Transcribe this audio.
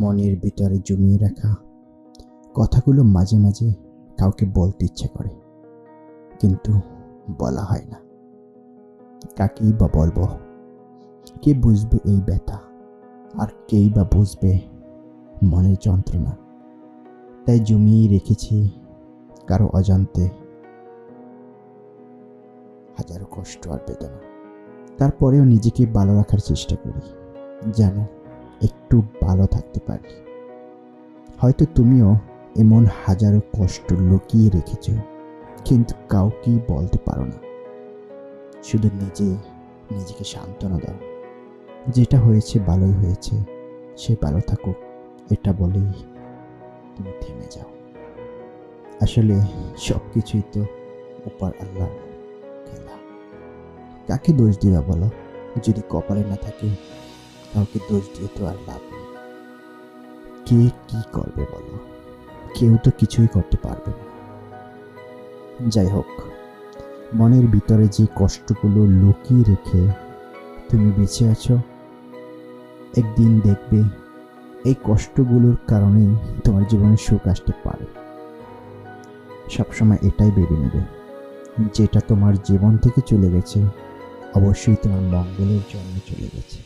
মনের ভিতরে জমিয়ে রাখা কথাগুলো মাঝে মাঝে কাউকে বলতে ইচ্ছে করে, কিন্তু বলা হয় না। কাকেই বা বলবো? কে বুঝবে এই ব্যথা? আর কেই বা বুঝবে মনের যন্ত্রণা? তাই জমিয়ে রেখেছি কারো অজান্তে হাজারো কষ্ট আর বেদনা। তারপরেও নিজেকে ভালো রাখার চেষ্টা করি, যেন একটু ভালো থাকতে পারি। হয়তো তুমিও এমন হাজারো কষ্ট লুকিয়ে রেখেছ, কিন্তু কাউকেই বলতে পারো না। শুধু নিজেকে সান্ত্বনা দাও, যেটা হয়েছে ভালোই হয়েছে, সে ভালো থাকুক, এটা বলেই তুমি থেমে যাও। আসলে সবকিছুই তো উপর আল্লাহর খেলা। কাকে দোষ দিবা বলো? যদি কপালে না থাকে, কাউকে দোষ দিয়ে তো আর লাভ নেই। কে কি করবে বলো? কেউ তো কিছুই করতে পারবে না। যাই হোক, মনের ভিতরে যে কষ্টগুলো লুকিয়ে রেখে তুমি বেঁচে আছো, একদিন দেখবে এই কষ্টগুলোর কারণেই তোমার জীবনে সুখ আসতে পারে। সবসময় এটাই ভেবে নেবে, যেটা তোমার জীবন থেকে চলে গেছে অবশ্যই তোমার মঙ্গলের জন্য চলে গেছে।